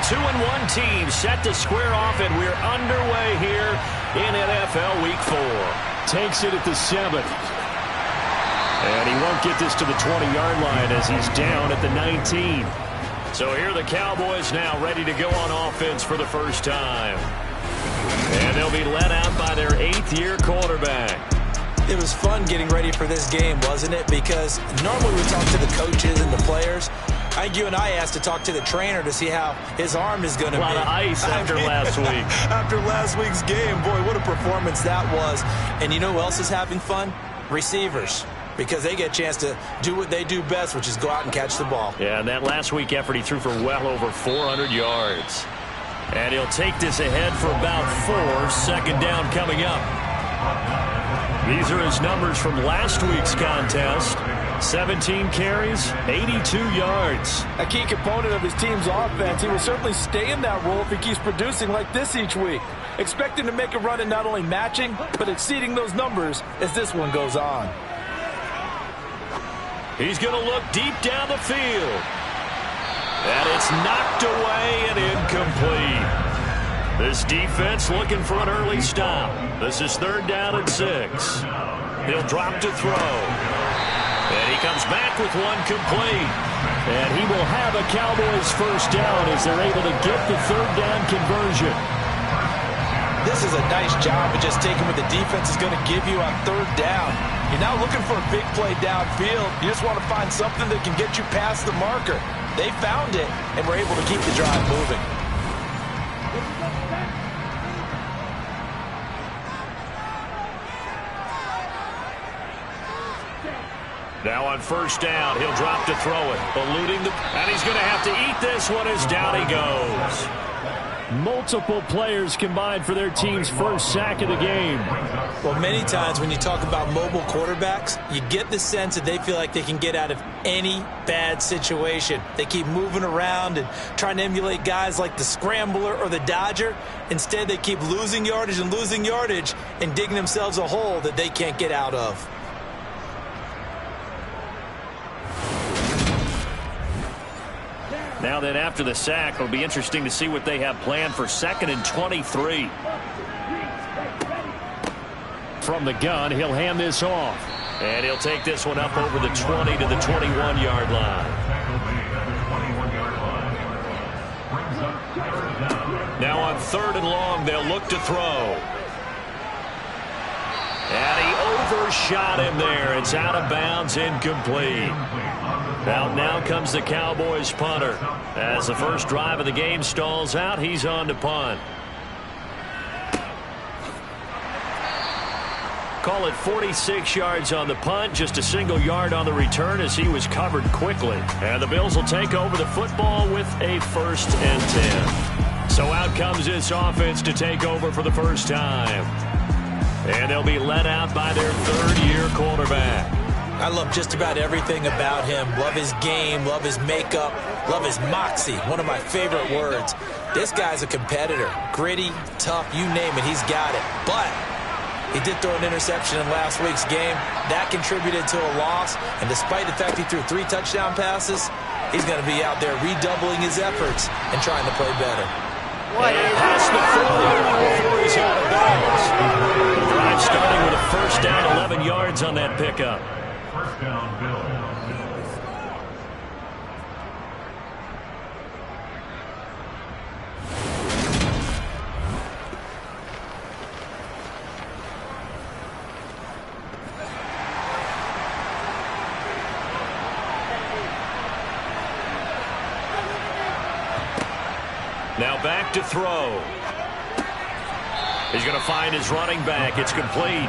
2-1 team set to square off, and we're underway here in NFL Week 4. Takes it at the 7. And he won't get this to the 20-yard line as he's down at the 19. So here are the Cowboys now ready to go on offense for the first time. And they'll be led out by their 8th-year quarterback. It was fun getting ready for this game, wasn't it? Because normally we talk to the coaches and the players. I think you and I asked to talk to the trainer to see how his arm is going to be. A lot of ice after last week. After last week's game, boy, what a performance that was. And you know who else is having fun? Receivers. Because they get a chance to do what they do best, which is go out and catch the ball. Yeah, and that last week effort, he threw for well over 400 yards. And he'll take this ahead for about 4. 2nd down coming up. These are his numbers from last week's contest. 17 carries, 82 yards. A key component of his team's offense. He will certainly stay in that role if he keeps producing like this each week. Expect him to make a run in not only matching, but exceeding those numbers as this one goes on. He's going to look deep down the field. And it's knocked away and incomplete. This defense looking for an early stop. This is 3rd down and 6. He'll drop to throw. And he comes back with one complete. And he will have a Cowboys first down as they're able to get the 3rd down conversion. This is a nice job of just taking what the defense is going to give you on 3rd down. You're now looking for a big play downfield. You just want to find something that can get you past the marker. They found it, and were able to keep the drive moving. Now on 1st down, he'll drop to throw it. Eluding the... And he's going to have to eat this one as down he goes. Multiple players combined for their team's first sack of the game. Well, many times when you talk about mobile quarterbacks, you get the sense that they feel like they can get out of any bad situation. They keep moving around and trying to emulate guys like the Scrambler or the Dodger. Instead, they keep losing yardage and digging themselves a hole that they can't get out of. Now then, after the sack, it'll be interesting to see what they have planned for 2nd and 23. From the gun, he'll hand this off. And he'll take this one up over the 20 to the 21-yard line. Now on 3rd and long, they'll look to throw. And he overshot him there. It's out of bounds, incomplete. Now comes the Cowboys punter. As the first drive of the game stalls out, he's on to punt. Call it 46 yards on the punt, just a single yard on the return as he was covered quickly. And the Bills will take over the football with a 1st and 10. So out comes this offense to take over for the first time. And they'll be led out by their 3rd-year quarterback. I love just about everything about him. Love his game, love his makeup, love his moxie, one of my favorite words. This guy's a competitor. Gritty, tough, you name it, he's got it. But he did throw an interception in last week's game. That contributed to a loss. And despite the fact he threw 3 touchdown passes, he's going to be out there redoubling his efforts and trying to play better. What a pass to throw before he's out of bounds. The drive starting with a 1st down, 11 yards on that pickup. First down, Bills. Now back to throw. He's going to find his running back. It's complete.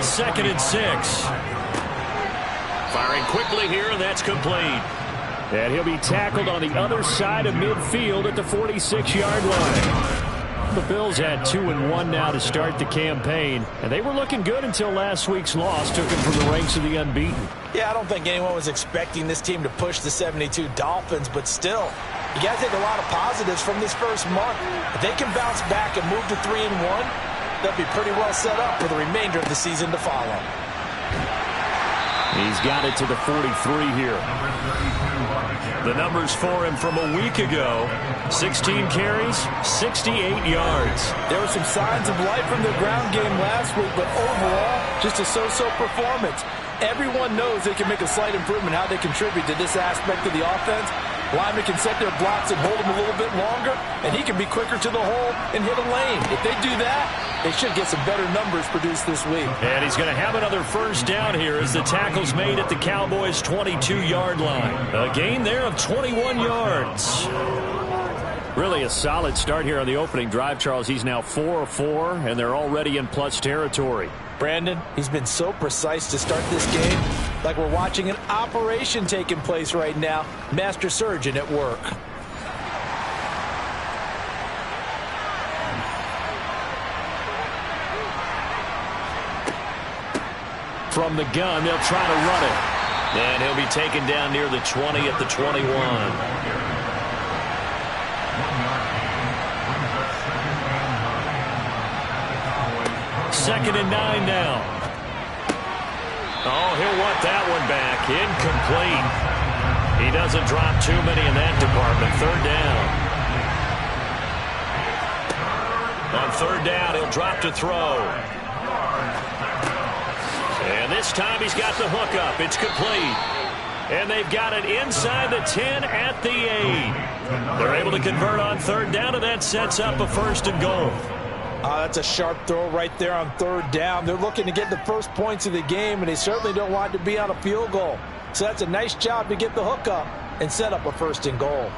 Second and 6. Firing quickly here, and that's complete. And he'll be tackled on the other side of midfield at the 46-yard line. The Bills had 2-1 now to start the campaign, and they were looking good until last week's loss took them from the ranks of the unbeaten. Yeah, I don't think anyone was expecting this team to push the 72 Dolphins, but still, you got to take a lot of positives from this first month. If they can bounce back and move to 3-1, they'll be pretty well set up for the remainder of the season to follow. He's got it to the 43 here. The numbers for him from a week ago: 16 carries, 68 yards. There were some signs of life from the ground game last week, but overall, just a so-so performance. Everyone knows they can make a slight improvement how they contribute to this aspect of the offense. Linemen can set their blocks and hold them a little bit longer, and he can be quicker to the hole and hit a lane. If they do that, they should get some better numbers produced this week. And he's going to have another first down here as the tackle's made at the Cowboys' 22-yard line. A gain there of 21 yards. Really a solid start here on the opening drive, Charles. He's now 4 of 4, and they're already in plus territory. Brandon, he's been so precise to start this game, like we're watching an operation taking place right now. Master surgeon at work. From the gun, they'll try to run it. And he'll be taken down near the 20 at the 21. Second and 9 now. Oh, he'll want that one back. Incomplete. He doesn't drop too many in that department. Third down. On third down, he'll drop to throw. And this time he's got the hook up. It's complete. And they've got it inside the 10 at the 8. They're able to convert on third down, and that sets up a first and goal. That's a sharp throw right there on third down. They're looking to get the first points of the game, and they certainly don't want to be on a field goal. So that's a nice job to get the hook up and set up a first and goal.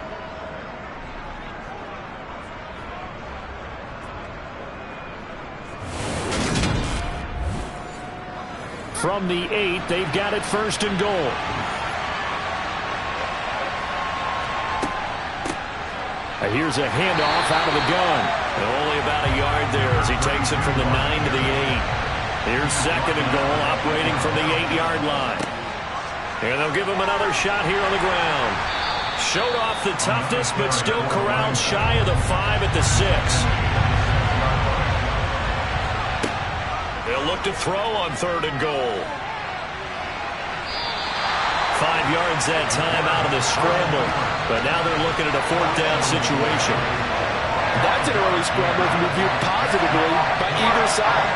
From the 8, they've got it first and goal. Here's a handoff out of the gun. Only about a yard there as he takes it from the 9 to the 8. Here's second and goal, operating from the 8-yard line. And they'll give him another shot here on the ground. Showed off the toughness, but still corralled shy of the 5 at the 6. They'll look to throw on third and goal. 5 yards that time out of the scramble. But now they're looking at a fourth down situation. That's an early scramble to be viewed positively by either side.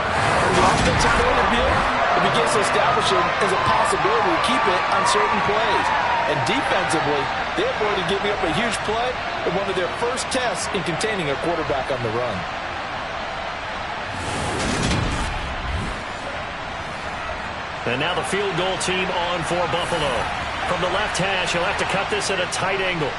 From the offensive point of view, it begins to establish it as a possibility to keep it on certain plays. And defensively, they avoided giving up a huge play in one of their first tests in containing a quarterback on the run. And now the field goal team on for Buffalo. From the left hash, he'll have to cut this at a tight angle.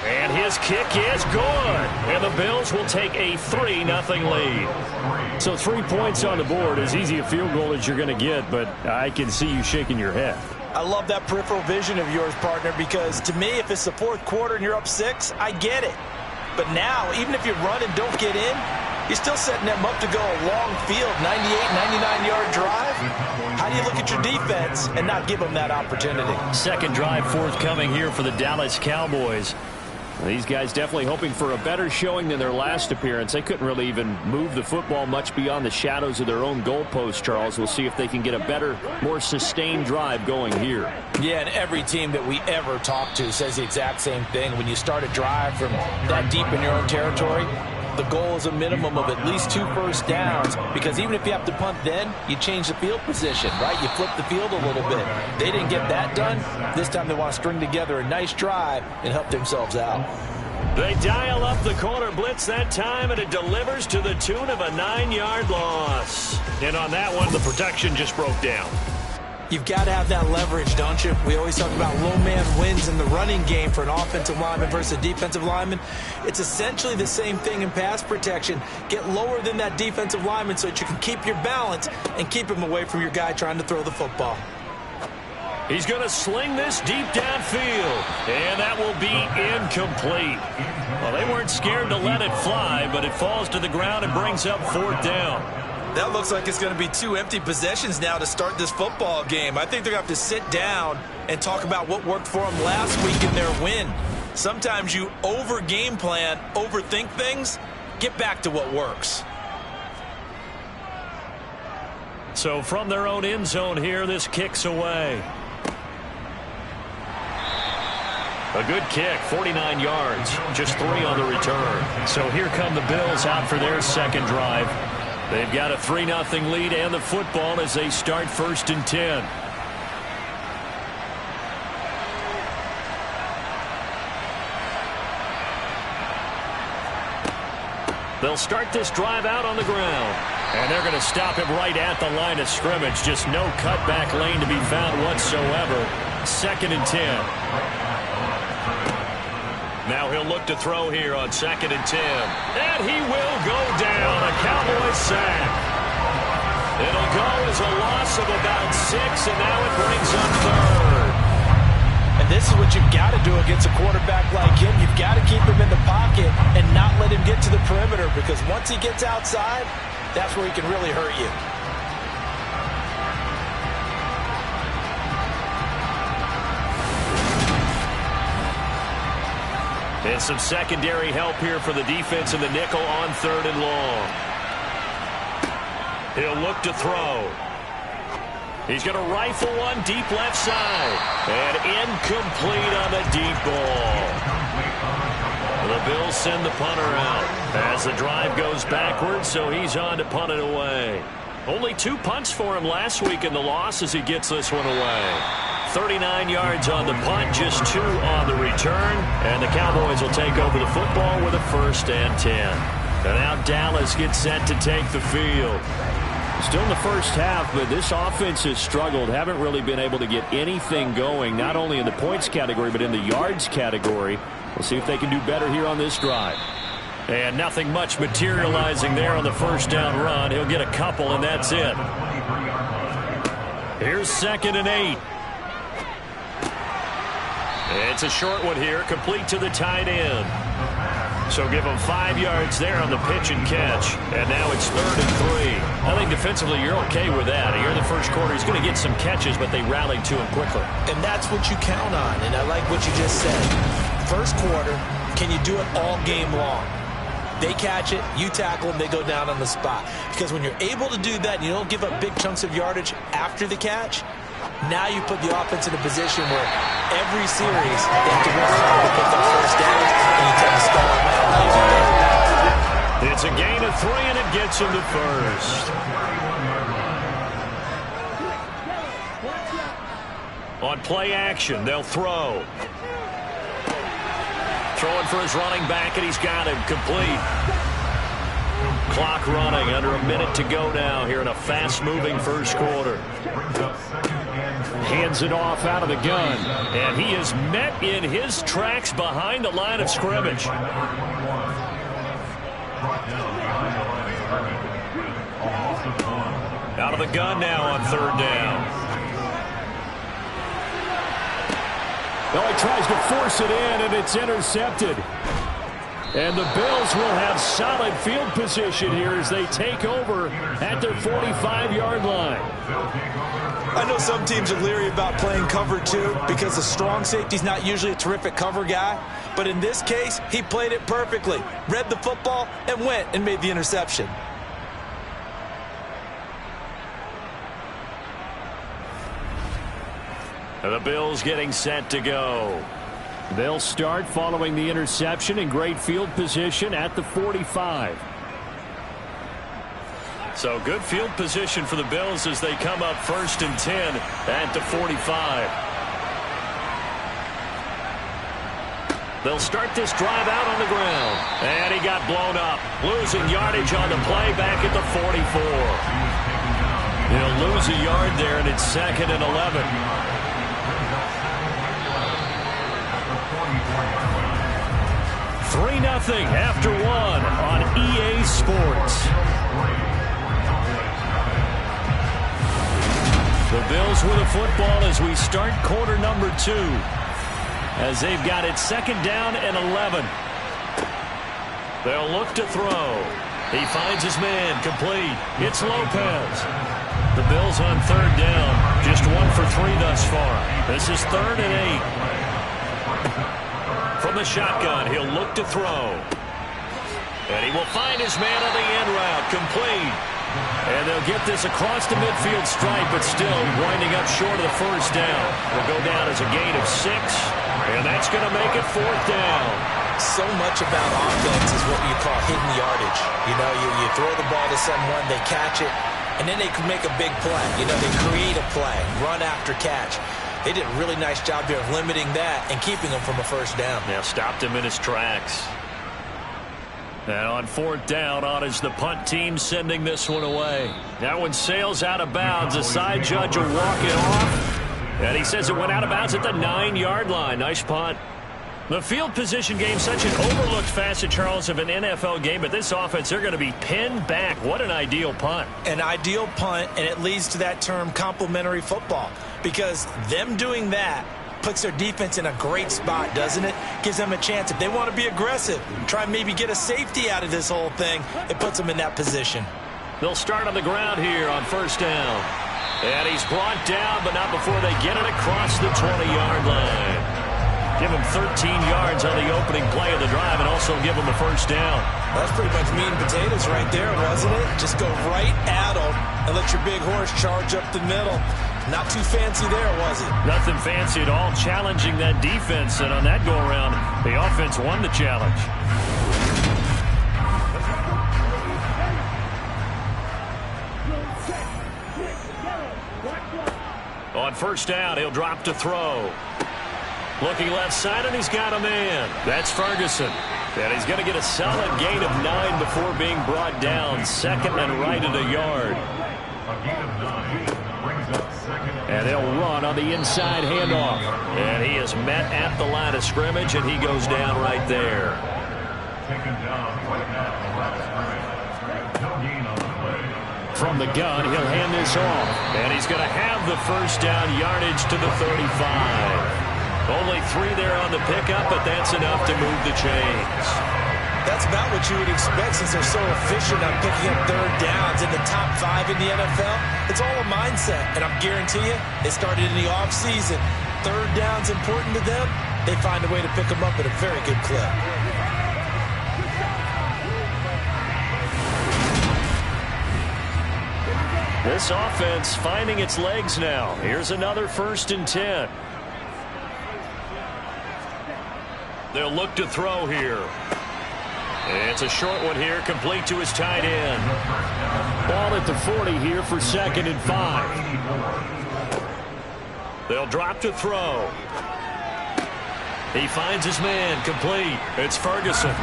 And his kick is good. And the Bills will take a 3-0 lead. So 3 points on the board, as easy a field goal as you're going to get, but I can see you shaking your head. I love that peripheral vision of yours, partner, because to me, if it's the fourth quarter and you're up 6, I get it. But now, even if you run and don't get in, you're still setting them up to go a long field, 98, 99-yard drive. How do you look at your defense and not give them that opportunity? Second drive forthcoming here for the Dallas Cowboys. These guys definitely hoping for a better showing than their last appearance. They couldn't really even move the football much beyond the shadows of their own goalpost, Charles. We'll see if they can get a better, more sustained drive going here. Yeah, and every team that we ever talk to says the exact same thing. When you start a drive from that deep in your own territory, the goal is a minimum of at least 2 first downs, because even if you have to punt then, you change the field position, right? You flip the field a little bit. They didn't get that done. This time they want to string together a nice drive and help themselves out. They dial up the corner blitz that time, and it delivers to the tune of a 9-yard loss. And on that one, the protection just broke down. You've got to have that leverage, don't you? We always talk about low man wins in the running game for an offensive lineman versus a defensive lineman. It's essentially the same thing in pass protection. Get lower than that defensive lineman so that you can keep your balance and keep him away from your guy trying to throw the football. He's going to sling this deep downfield, and that will be incomplete. Well, they weren't scared to let it fly, but it falls to the ground and brings up fourth down. That looks like it's going to be 2 empty possessions now to start this football game. I think they're going to have to sit down and talk about what worked for them last week in their win. Sometimes you over-game plan, overthink things. Get back to what works. So from their own end zone here, this kicks away. A good kick, 49 yards, just 3 on the return. So here come the Bills out for their second drive. They've got a 3-0 lead and the football as they start 1st and 10. They'll start this drive out on the ground. And they're going to stop him right at the line of scrimmage. Just no cutback lane to be found whatsoever. 2nd and 10. Now he'll look to throw here on 2nd and 10. And he will go down. A Cowboys sack. It'll go as a loss of about 6, and now it brings up 3rd. And this is what you've got to do against a quarterback like him. You've got to keep him in the pocket and not let him get to the perimeter, because once he gets outside, that's where he can really hurt you. And some secondary help here for the defense in the nickel on 3rd and long. He'll look to throw. He's going to rifle one deep left side. And incomplete on the deep ball. The Bills send the punter out as the drive goes backwards, so he's on to punt it away. Only 2 punts for him last week in the loss as he gets this one away. 39 yards on the punt, just 2 on the return. And the Cowboys will take over the football with a 1st and 10. And now Dallas gets set to take the field. Still in the first half, but this offense has struggled. Haven't really been able to get anything going, not only in the points category, but in the yards category. We'll see if they can do better here on this drive. And nothing much materializing there on the 1st down run. He'll get a couple, and that's it. Here's 2nd and 8. It's a short one here, complete to the tight end. So give him 5 yards there on the pitch and catch. And now it's 3rd and 3. I think defensively you're okay with that. Here in the first quarter, he's going to get some catches, but they rallied to him quickly. And that's what you count on, and I like what you just said. First quarter, can you do it all game long? They catch it, you tackle them, they go down on the spot. Because when you're able to do that and you don't give up big chunks of yardage after the catch, now you put the offense in a position where every series they have to work hard to put that 1st down, and you tend to stall them out and they do that. It's a gain of 3, and it gets him to 1st. On play action, they'll throw. Throwing for his running back, and he's got him complete. Clock running, under a minute to go now here in a fast-moving first quarter. Hands it off out of the gun. And he is met in his tracks behind the line of scrimmage. Out of the gun now on 3rd down. Well, he tries to force it in, and it's intercepted. And the Bills will have solid field position here as they take over at their 45-yard line. I know some teams are leery about playing cover 2 because the strong safety's not usually a terrific cover guy. But in this case, he played it perfectly. Read the football and went and made the interception. The Bills getting set to go. They'll start following the interception in great field position at the 45. So good field position for the Bills as they come up 1st and 10 at the 45. They'll start this drive out on the ground. And he got blown up. Losing yardage on the play back at the 44. He'll lose a yard there, and it's 2nd and 11. 3-0 after 1 on EA Sports. The Bills with a football as we start quarter number 2. As they've got it 2nd down and 11. They'll look to throw. He finds his man, complete. It's Lopez. The Bills on 3rd down. Just 1 for 3 thus far. This is 3rd and 8. From the shotgun, he'll look to throw. And he will find his man on the end route, complete. And they'll get this across the midfield stripe, but still winding up short of the first down. Will go down as a gain of 6, and that's going to make it 4th down. So much about offense is what you call hidden yardage. You know, you throw the ball to someone, they catch it, and then they can make a big play. You know, they create a play, run after catch. They did a really nice job there of limiting that and keeping him from a first down. Yeah, stopped him in his tracks. And on 4th down, on is the punt team sending this one away. That one sails out of bounds. The side judge will walk it off. And he says it went out of bounds at the 9-yard line. Nice punt. The field position game, such an overlooked facet, Charles, of an NFL game. But this offense, they're going to be pinned back. What an ideal punt. An ideal punt, and it leads to that term complementary football. Because them doing that puts their defense in a great spot, doesn't it? Gives them a chance. If they want to be aggressive, try and maybe get a safety out of this whole thing, it puts them in that position. They'll start on the ground here on 1st down. And he's brought down, but not before they get it across the 20-yard line. Give him 13 yards on the opening play of the drive and also give him a first down. That's pretty much meat and potatoes right there, wasn't it? Just go right at them and let your big horse charge up the middle. Not too fancy there, was it? Nothing fancy at all, challenging that defense. And on that go-around, the offense won the challenge. On 1st down, he'll drop to throw. Looking left side, and he's got a man. That's Ferguson. And he's going to get a solid gain of 9 before being brought down. 2nd and right at a yard. And they'll run on the inside handoff. And he is met at the line of scrimmage, and he goes down right there. From the gun, he'll hand this off. And he's going to have the first down yardage to the 35. Only 3 there on the pickup, but that's enough to move the chains. That's about what you would expect since they're so efficient on picking up 3rd downs in the top 5 in the NFL. It's all a mindset, and I'm guarantee you, it started in the offseason. 3rd down's important to them. They find a way to pick them up at a very good clip. This offense finding its legs now. Here's another 1st and 10. They'll look to throw here. It's a short one here, complete to his tight end. Ball at the 40 here for 2nd and 5. They'll drop to throw. He finds his man, complete. It's Ferguson. 2nd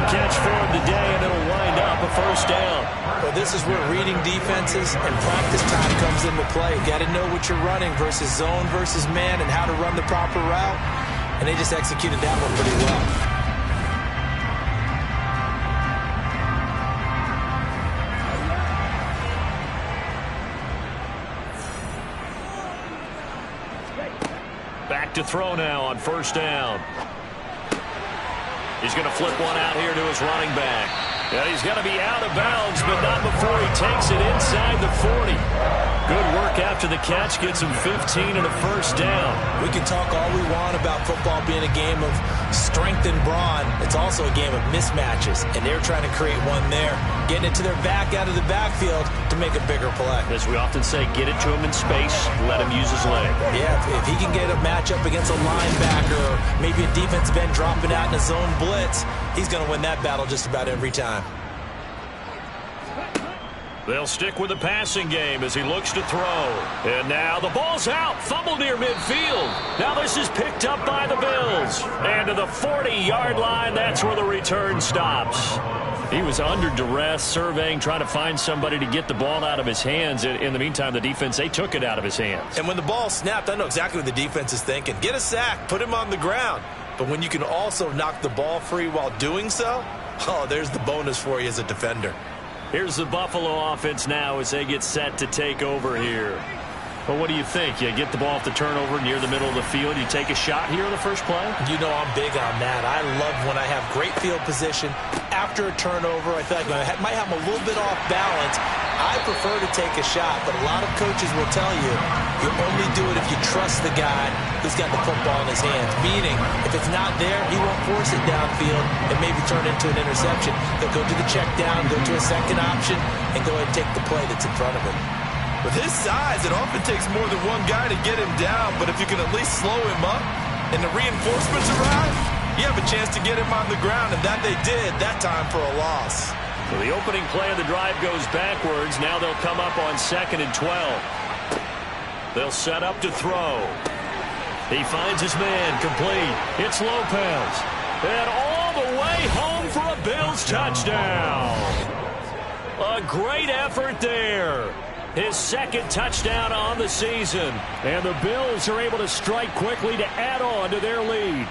catch for him today, and it'll wind up a first down. Well, this is where reading defenses and practice time comes into play. You got to know what you're running versus zone versus man and how to run the proper route. And they just executed that one pretty well. Back to throw now on 1st down. He's going to flip one out here to his running back. And he's going to be out of bounds, but not before he takes it inside the 40. Good work after the catch, gets him 15 and a first down. We can talk all we want about football being a game of strength and brawn. It's also a game of mismatches, and they're trying to create one there, getting it to their back out of the backfield to make a bigger play. As we often say, get it to him in space, let him use his leg. Yeah, if he can get a matchup against a linebacker or maybe a defensive end dropping out in a zone blitz, he's going to win that battle just about every time. They'll stick with the passing game as he looks to throw. And now the ball's out. Fumble near midfield. Now this is picked up by the Bills. And to the 40-yard line, that's where the return stops. He was under duress, surveying, trying to find somebody to get the ball out of his hands. In the meantime, the defense, they took it out of his hands. And when the ball snapped, I know exactly what the defense is thinking. Get a sack, put him on the ground. But when you can also knock the ball free while doing so, oh, there's the bonus for you as a defender. Here's the Buffalo offense now as they get set to take over here. Well, what do you think? You get the ball off the turnover near the middle of the field. You take a shot here in the first play? You know I'm big on that. I love when I have great field position. After a turnover, I feel like I might have a little bit off balance. I prefer to take a shot, but a lot of coaches will tell you only do it if you trust the guy who's got the football in his hands. Meaning, if it's not there, he won't force it downfield and maybe turn into an interception. He'll go to the check down, go to a second option, and go ahead and take the play that's in front of him. With his size, it often takes more than one guy to get him down, but if you can at least slow him up and the reinforcements arrive, you have a chance to get him on the ground, and that they did that time for a loss. So the opening play of the drive goes backwards. Now they'll come up on 2nd and 12. They'll set up to throw. He finds his man complete. It's Lopez. And all the way home for a Bills touchdown. A great effort there. His second touchdown on the season. And the Bills are able to strike quickly to add on to their lead.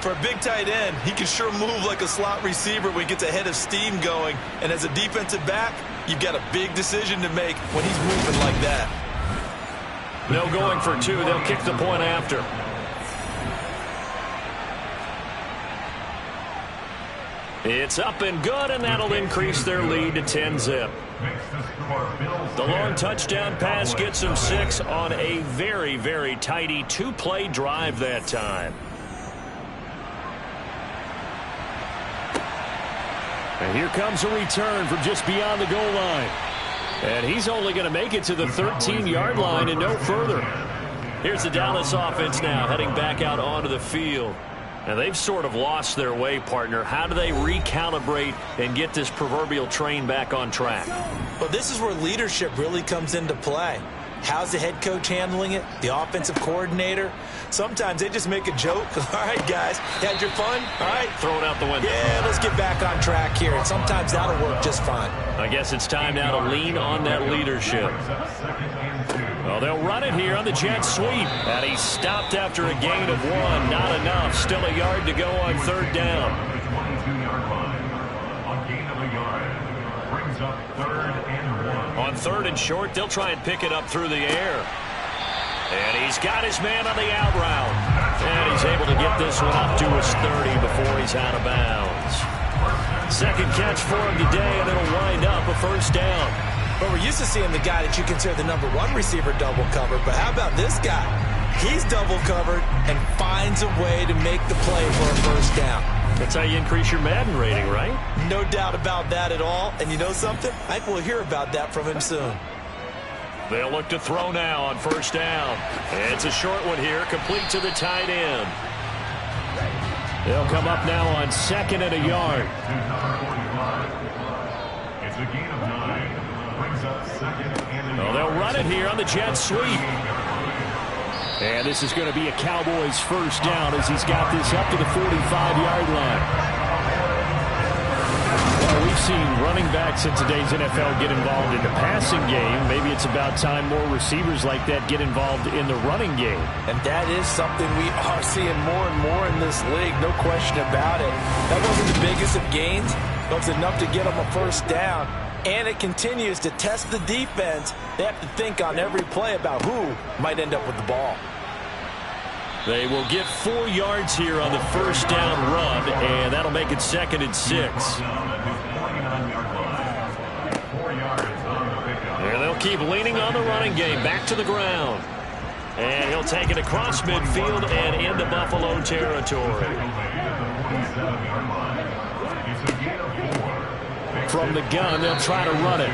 For a big tight end, he can sure move like a slot receiver when he gets a head of steam going. And as a defensive back, you've got a big decision to make when he's moving like that. No going for two. They'll kick the point after. It's up and good, and that'll increase their lead to 10-zip. The long touchdown pass gets them 6 on a very, very tidy 2-play drive that time. And here comes a return from just beyond the goal line. And he's only going to make it to the 13-yard line and no further. Here's the Dallas offense now heading back out onto the field. And they've sort of lost their way, partner. How do they recalibrate and get this proverbial train back on track? Well, this is where leadership really comes into play. How's the head coach handling it? The offensive coordinator? Sometimes they just make a joke. All right, guys, had your fun? All right. Throw it out the window. Yeah, let's get back on track here. And sometimes that'll work just fine. I guess it's time now to lean on that leadership. Well, they'll run it here on the jet sweep. And he stopped after a gain of 1. Not enough. Still a yard to go on 3rd down. On 3rd and short, they'll try and pick it up through the air. And he's got his man on the out route. And he's able to get this one up to his 30 before he's out of bounds. Second catch for him today, and it'll wind up a 1st down. But we're used to seeing the guy that you consider the #1 receiver double covered. But how about this guy? He's double covered and finds a way to make the play for a 1st down. That's how you increase your Madden rating, right? No doubt about that at all. And you know something? I think we'll hear about that from him soon. They'll look to throw now on 1st down. It's a short one here, complete to the tight end. They'll come up now on 2nd and a yard. It's a gain of 9. Brings up 2nd and a Well, they'll run it here on the jet sweep. And this is going to be a Cowboys 1st down as he's got this up to the 45-yard line. Well, we've seen running backs in today's NFL get involved in the passing game. Maybe it's about time more receivers like that get involved in the running game. And that is something we are seeing more and more in this league, no question about it. That wasn't the biggest of gains, but it's enough to get them a 1st down. And it continues to test the defense. They have to think on every play about who might end up with the ball. They will get 4 yards here on the 1st down run, and that'll make it 2nd and 6. And they'll keep leaning on the running game, back to the ground. And he'll take it across midfield and into Buffalo territory. From the gun, they'll try to run it.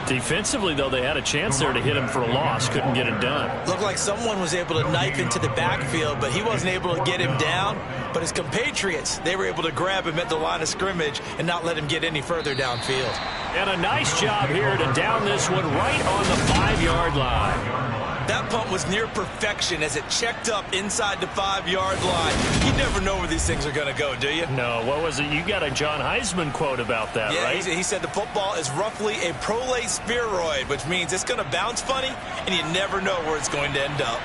Defensively, though, they had a chance there to hit him for a loss. Couldn't get it done. Looked like someone was able to knife into the backfield, but he wasn't able to get him down. But his compatriots, they were able to grab him at the line of scrimmage and not let him get any further downfield. And a nice job here to down this one right on the 5-yard line. That punt was near perfection as it checked up inside the 5-yard line. You never know where these things are going to go, do you? No, what was it? You got a John Heisman quote about that, yeah, right? He said the football is roughly a prolate spheroid, which means it's going to bounce funny, and you never know where it's going to end up.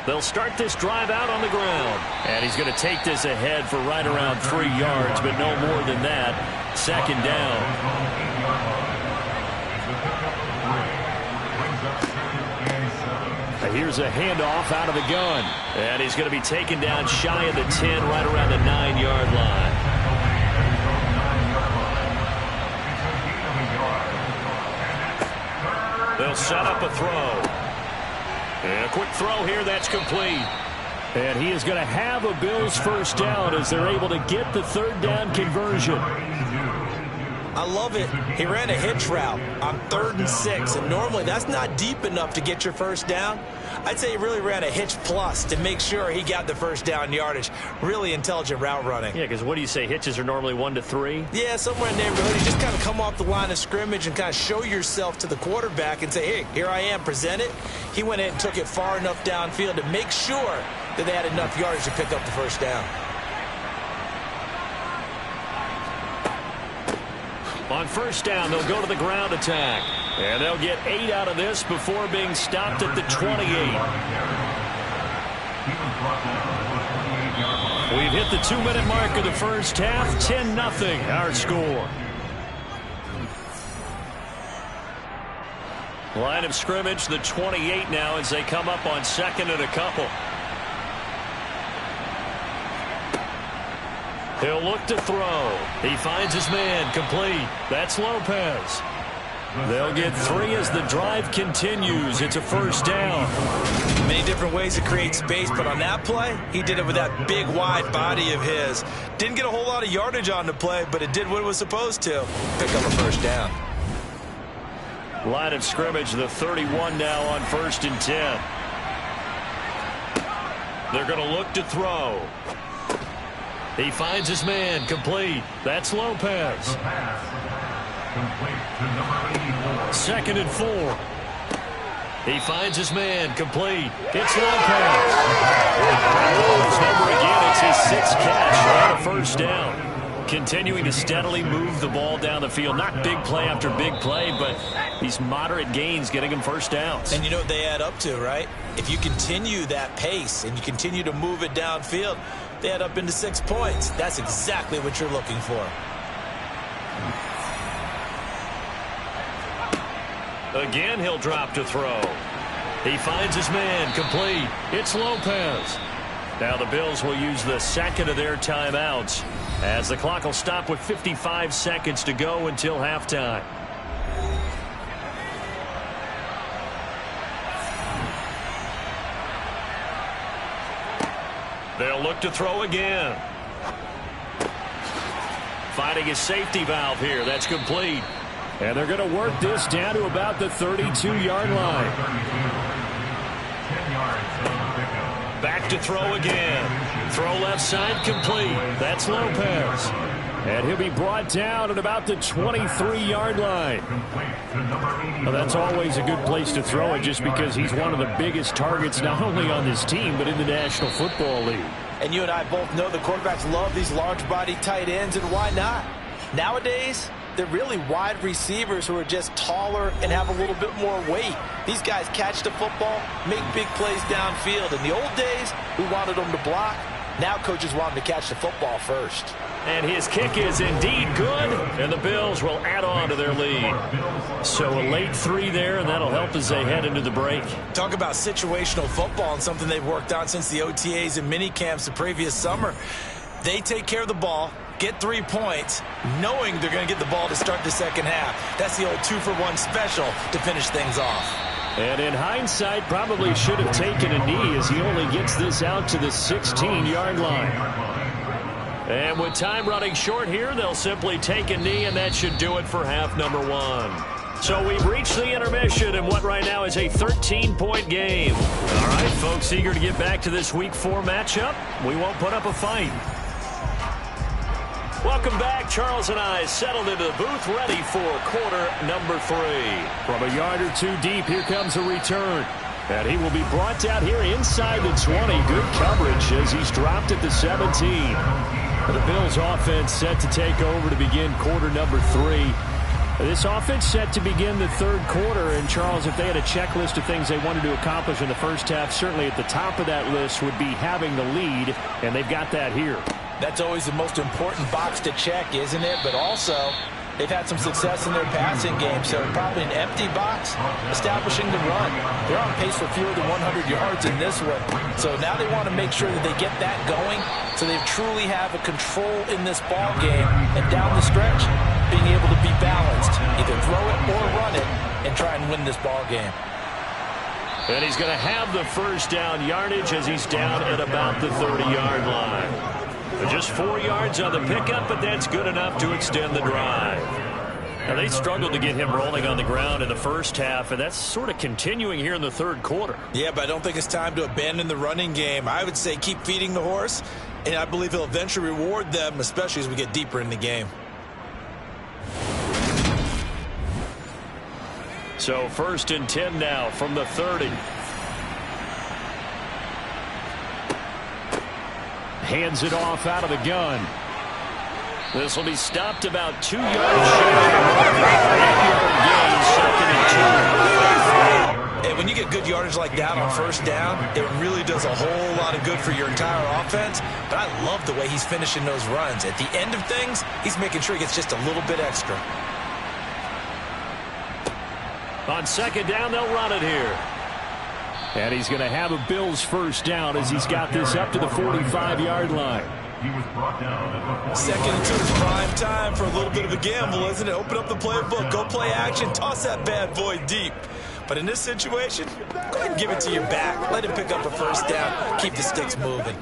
They'll start this drive out on the ground. And he's going to take this ahead for right around 3 yards, but no more than that. Second down. Here's a handoff out of the gun. And he's going to be taken down shy of the 10, right around the 9-yard line. They'll set up a throw. And a quick throw here, that's complete. And he is going to have a Bills first down as they're able to get the third down conversion. I love it. He ran a hitch route on 3rd and 6, and normally that's not deep enough to get your first down. I'd say he really ran a hitch plus to make sure he got the first down yardage. Really intelligent route running. Yeah, because what do you say, hitches are normally 1 to 3? Yeah, somewhere in the neighborhood. You just kind of come off the line of scrimmage and kind of show yourself to the quarterback and say, hey, here I am, present it. He went in and took it far enough downfield to make sure that they had enough yardage to pick up the first down. On first down, they'll go to the ground attack. And they'll get 8 out of this before being stopped at the 28. We've hit the 2-minute mark of the first half. 10-0 our score. Line of scrimmage, the 28 now as they come up on 2nd and a couple. He'll look to throw. He finds his man, complete. That's Lopez. They'll get 3 as the drive continues. It's a first down. Many different ways to create space, but on that play, he did it with that big, wide body of his. Didn't get a whole lot of yardage on the play, but it did what it was supposed to. Pick up a first down. Line of scrimmage, the 31 now on 1st and 10. They're going to look to throw. He finds his man, complete. That's Lopez. Second and 4. He finds his man, complete. It's Lopez. His number again, it's his 6th catch on a first down. Continuing to steadily move the ball down the field. Not big play after big play, but these moderate gains getting him first downs. And you know what they add up to, right? If you continue that pace and you continue to move it downfield, they add up into 6 points. That's exactly what you're looking for. Again, he'll drop to throw. He finds his man, complete. It's Lopez. Now the Bills will use the 2nd of their timeouts as the clock will stop with 55 seconds to go until halftime. They'll look to throw again. Finding his safety valve here. That's complete. And they're going to work this down to about the 32-yard line. Back to throw again. Throw left side, complete. That's Lopez. And he'll be brought down at about the 23-yard line. Well, that's always a good place to throw it just because he's one of the biggest targets not only on this team but in the National Football League. And you and I both know the quarterbacks love these large-body tight ends, and why not? Nowadays, they're really wide receivers who are just taller and have a little bit more weight. These guys catch the football, make big plays downfield. In the old days, we wanted them to block. Now coaches want them to catch the football first. And his kick is indeed good, and the Bills will add on to their lead. So a late 3 there, and that'll help as they head into the break. Talk about situational football and something they've worked on since the OTAs and mini camps the previous summer. They take care of the ball, get 3 points, knowing they're going to get the ball to start the second half. That's the old 2-for-1 special to finish things off. And in hindsight, probably should have taken a knee as he only gets this out to the 16-yard line. And with time running short here, they'll simply take a knee, and that should do it for half number 1. So we've reached the intermission in what right now is a 13-point game. All right, folks, eager to get back to this Week 4 matchup. We won't put up a fight. Welcome back. Charles and I settled into the booth, ready for quarter number 3. From a yard or 2 deep, here comes a return. And he will be brought down here inside the 20. Good coverage as he's dropped at the 17. The Bills offense set to take over to begin quarter number 3. This offense set to begin the 3rd quarter. And, Charles, if they had a checklist of things they wanted to accomplish in the first half, certainly at the top of that list would be having the lead, and they've got that here. That's always the most important box to check, isn't it? But also, they've had some success in their passing game, so probably an empty box, establishing the run. They're on pace for fewer than 100 yards in this one. So now they want to make sure that they get that going so they truly have a control in this ball game. And down the stretch, being able to be balanced, either throw it or run it, and try and win this ball game. And he's going to have the first down yardage as he's down at about the 30-yard line. Just 4 yards on the pickup, but that's good enough to extend the drive. Now, they struggled to get him rolling on the ground in the first half, and that's sort of continuing here in the third quarter. Yeah, but I don't think it's time to abandon the running game. I would say keep feeding the horse, and I believe he'll eventually reward them, especially as we get deeper in the game. So 1st and 10 now from the 30. Hands it off out of the gun. This will be stopped about 2 yards shy. 8-yard gain, 2nd and 2. And when you get good yardage like that on first down, it really does a whole lot of good for your entire offense. But I love the way he's finishing those runs. At the end of things, he's making sure he gets just a little bit extra. On 2nd down, they'll run it here. And he's going to have a Bills first down as he's got this up to the 45-yard line. He was brought down at the 2nd and 2 is prime time for a little bit of a gamble, isn't it? Open up the playbook, go play action, toss that bad boy deep. But in this situation, go ahead and give it to your back. Let him pick up a first down. Keep the sticks moving.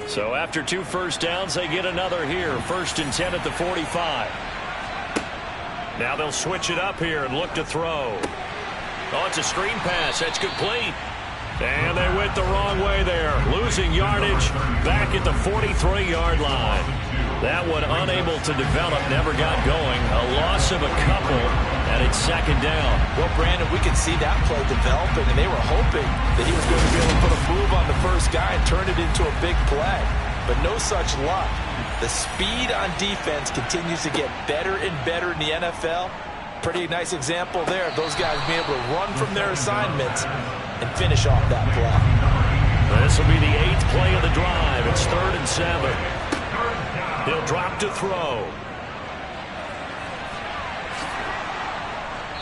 So after 2 first downs, they get another here. 1st and 10 at the 45. Now they'll switch it up here and look to throw. Oh, it's a screen pass. That's complete. And they went the wrong way there. Losing yardage back at the 43-yard line. That one unable to develop, never got going. A loss of a couple, and it's 2nd down. Well, Brandon, we could see that play developing, and they were hoping that he was going to be able to put a move on the first guy and turn it into a big play. But no such luck. The speed on defense continues to get better and better in the NFL. Pretty nice example there of those guys being able to run from their assignments and finish off that play. This will be the 8th play of the drive. It's 3rd and 7. He'll drop to throw.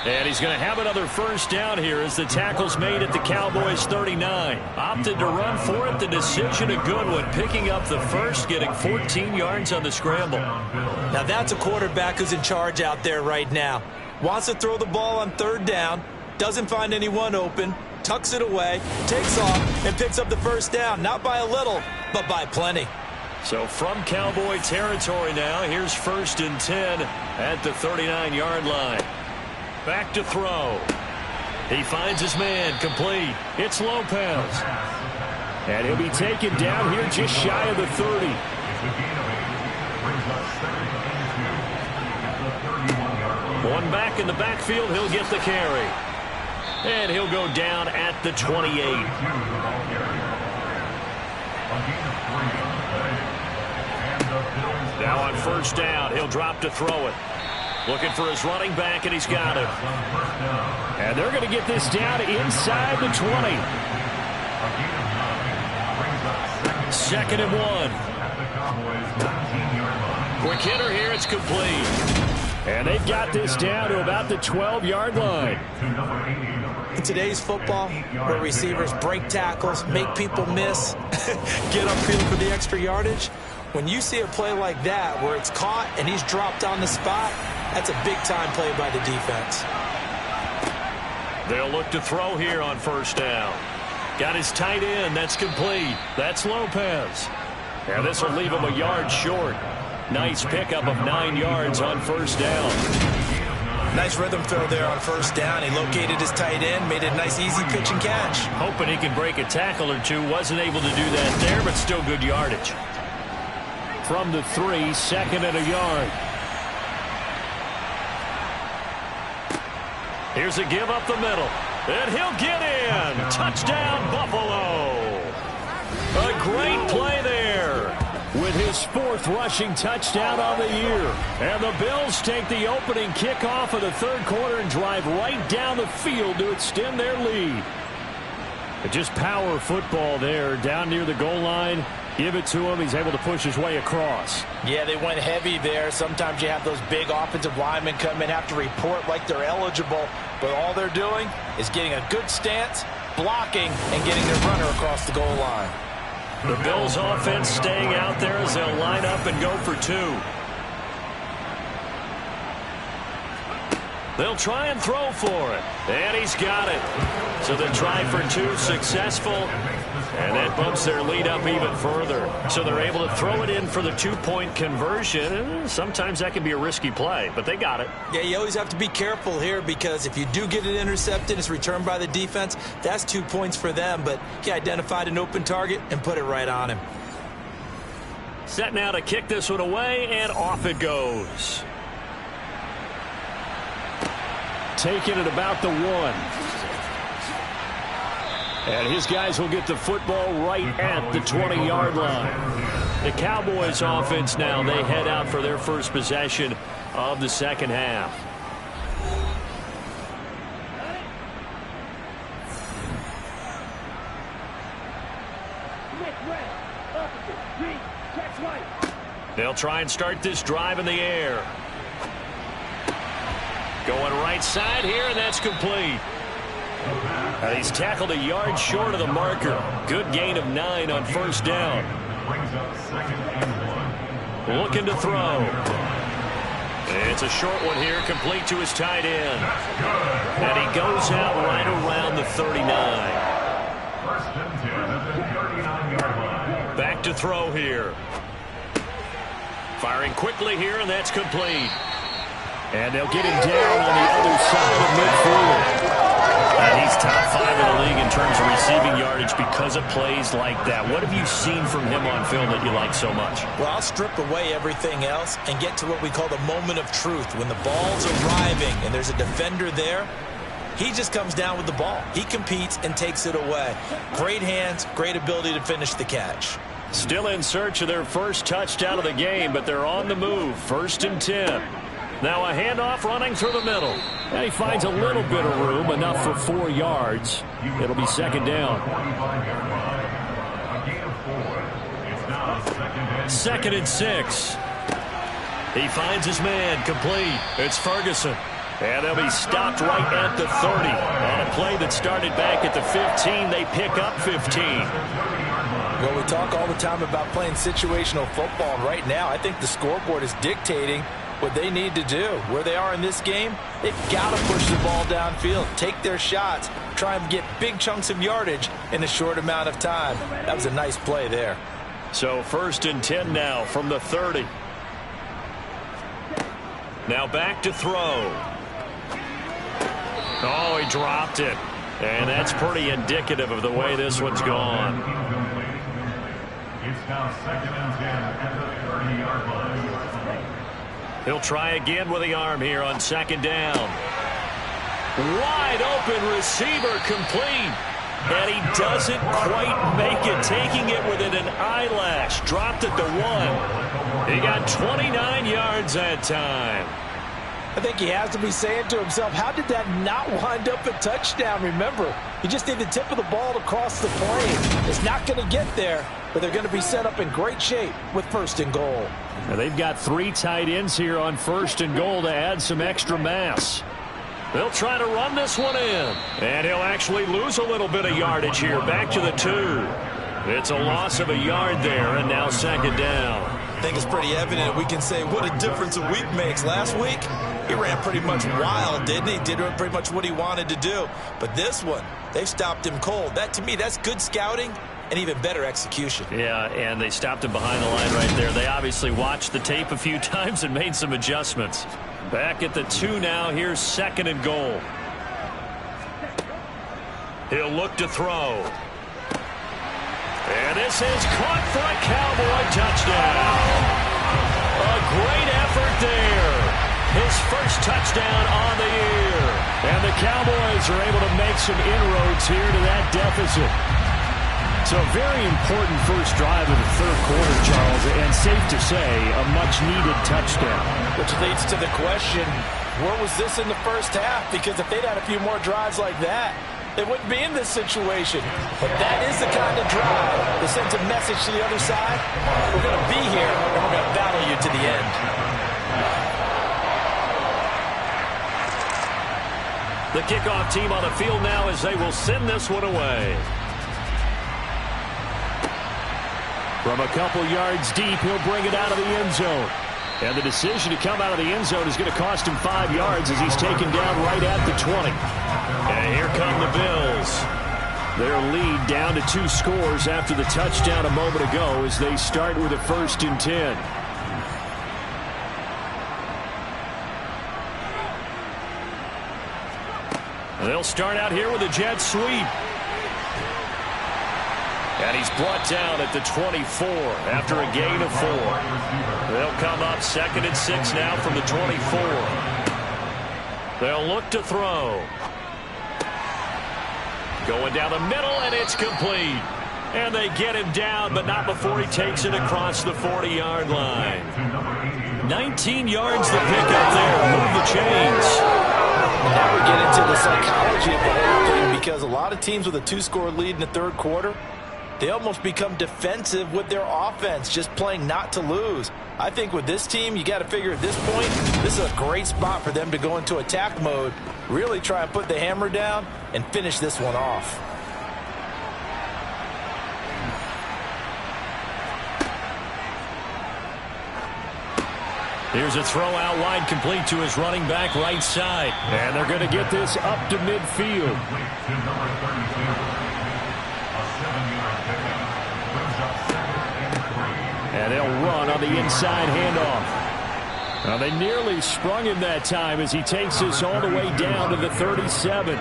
And he's going to have another first down here as the tackle's made at the Cowboys 39. Opted to run for it. The decision a good one. Picking up the first, getting 14 yards on the scramble. Now that's a quarterback who's in charge out there right now. Wants to throw the ball on 3rd down. Doesn't find anyone open. Tucks it away. Takes off and picks up the first down. Not by a little, but by plenty. So from Cowboy territory now, here's 1st and 10 at the 39-yard line. Back to throw. He finds his man, complete. It's Lopez. And he'll be taken down here just shy of the 30. One back in the backfield, he'll get the carry. And he'll go down at the 28. Now on 1st down, he'll drop to throw it. Looking for his running back, and he's got it. And they're going to get this down inside the 20. 2nd and 1. Quick hitter here, it's complete. And they've got this down to about the 12-yard line. In today's football, where receivers break tackles, make people miss, get upfield for the extra yardage, when you see a play like that where it's caught and he's dropped on the spot, that's a big-time play by the defense. They'll look to throw here on 1st down. Got his tight end. That's complete. That's Lopez. And this will leave him a yard short. Nice pickup of 9 yards on 1st down. Nice rhythm throw there on 1st down. He located his tight end, made it a nice, easy pitch and catch. Hoping he can break a tackle or two. Wasn't able to do that there, but still good yardage. From the 3, 2nd and a yard. Here's a give up the middle. And he'll get in. Touchdown, Buffalo. A great play there. With his 4th rushing touchdown on the year. And the Bills take the opening kickoff of the 3rd quarter and drive right down the field to extend their lead. Just power football there down near the goal line. Give it to him. He's able to push his way across. Yeah, they went heavy there. Sometimes you have those big offensive linemen come in, have to report like they're eligible, but all they're doing is getting a good stance, blocking, and getting their runner across the goal line. The Bills offense staying out there as they'll line up and go for two. They'll try and throw for it. And he's got it. So the try for two successful. And that bumps their lead up even further. So they're able to throw it in for the two-point conversion. Sometimes that can be a risky play, but they got it. Yeah, you always have to be careful here because if you do get it intercepted, it's returned by the defense, that's 2 points for them. But he identified an open target and put it right on him. Set now to kick this one away, and off it goes. Taking it about the 1. And his guys will get the football right at the 20-yard line. The Cowboys offense now, they head out for their first possession of the second half. They'll try and start this drive in the air. Going right side here, and that's complete. And he's tackled a yard short of the marker. Good gain of 9 on first down. Looking to throw. It's a short one here, complete to his tight end. And he goes out right around the 39. Back to throw here. Firing quickly here, and that's complete. And they'll get him down on the other side of midfield. And he's top 5 in the league in terms of receiving yardage because of plays like that. What have you seen from him on film that you like so much? Well, I'll strip away everything else and get to what we call the moment of truth. When the ball's arriving and there's a defender there, he just comes down with the ball. He competes and takes it away. Great hands, great ability to finish the catch. Still in search of their first touchdown of the game, but they're on the move. 1st and 10. Now a handoff running through the middle. And he finds a little bit of room, enough for 4 yards. It'll be second down. 2nd and 6. He finds his man, complete. It's Ferguson. And they'll be stopped right at the 30. On a play that started back at the 15, they pick up 15. Well, we talk all the time about playing situational football, and right now I think the scoreboard is dictating what they need to do. Where they are in this game, they've got to push the ball downfield, take their shots, try and get big chunks of yardage in a short amount of time. That was a nice play there. So 1st and 10 now from the 30. Now back to throw. Oh, he dropped it. And that's pretty indicative of the way this one's gone. It's now 2nd and 10 at the 30-yard line. He'll try again with the arm here on 2nd down. Wide open receiver, complete. And he doesn't quite make it, taking it within an eyelash. Dropped at the 1. He got 29 yards that time. I think he has to be saying to himself, how did that not wind up a touchdown? Remember, you just need the tip of the ball to cross the plane. It's not going to get there, but they're going to be set up in great shape with 1st and goal. Now they've got 3 tight ends here on 1st and goal to add some extra mass. They'll try to run this one in. And he'll actually lose a little bit of yardage here. Back to the 2. It's a loss of a yard there, and now 2nd down. I think it's pretty evident we can say what a difference a week makes. Last week, he ran pretty much wild, didn't he? Did pretty much what he wanted to do. But this one, they've stopped him cold. That, to me, that's good scouting and even better execution. Yeah, and they stopped him behind the line right there. They obviously watched the tape a few times and made some adjustments. Back at the 2 now. Here's 2nd and goal. He'll look to throw. And this is caught for a Cowboy touchdown. A great effort there. His first touchdown on the year. And the Cowboys are able to make some inroads here to that deficit. So a very important first drive of the 3rd quarter, Charles, and safe to say, a much-needed touchdown. Which leads to the question, where was this in the first half? Because if they'd had a few more drives like that, they wouldn't be in this situation. But that is the kind of drive that sends a message to the other side. We're going to be here, and we're going to battle you to the end. The kickoff team on the field now as they will send this one away. From a couple yards deep, he'll bring it out of the end zone. And the decision to come out of the end zone is going to cost him 5 yards as he's taken down right at the 20. And here come the Bills. Their lead down to 2 scores after the touchdown a moment ago as they start with a 1st and 10. They'll start out here with a jet sweep. And he's brought down at the 24 after a gain of 4. They'll come up 2nd and 6 now from the 24. They'll look to throw. Going down the middle, and it's complete. And they get him down, but not before he takes it across the 40-yard line. 19 yards to pick up there. Move the chains. Now we get into the psychology of the whole thing, because a lot of teams with a 2-score lead in the 3rd quarter, they almost become defensive with their offense, just playing not to lose. I think with this team, you got to figure at this point, this is a great spot for them to go into attack mode, really try and put the hammer down and finish this one off. Here's a throw out wide, complete to his running back right side. And they're going to get this up to midfield. And they'll run on the inside handoff. Now they nearly sprung him that time as he takes this all the way down to the 37.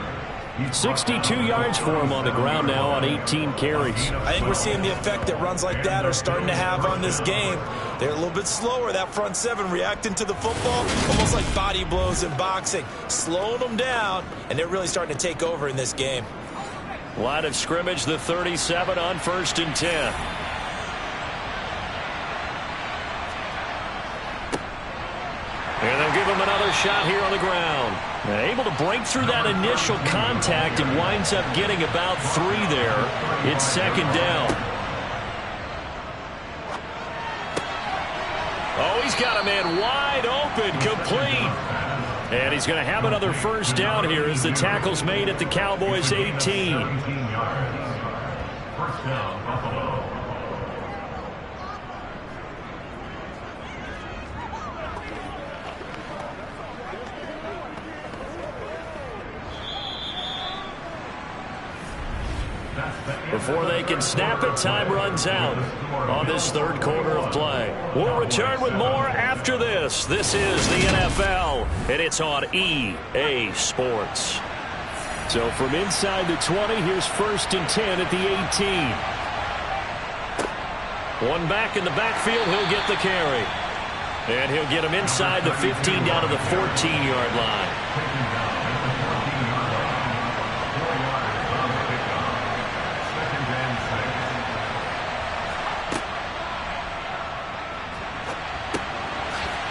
62 yards for him on the ground now on 18 carries. I think we're seeing the effect that runs like that are starting to have on this game. They're a little bit slower, that front 7, reacting to the football, almost like body blows in boxing, slowing them down, and they're really starting to take over in this game. Line of scrimmage, the 37 on 1st and 10. And they'll give him another shot here on the ground. Able to break through that initial contact and winds up getting about 3 there. It's 2nd down. Oh, he's got a man wide open, complete. And he's going to have another 1st down here as the tackle's made at the Cowboys' 18. 18 yards. 1st down, Buffalo. Before they can snap it, time runs out on this 3rd quarter of play. We'll return with more after this. This is the NFL, and it's on EA Sports. So from inside the 20, here's 1st and 10 at the 18. One back in the backfield, he'll get the carry. And he'll get him inside the 15 down to the 14-yard line.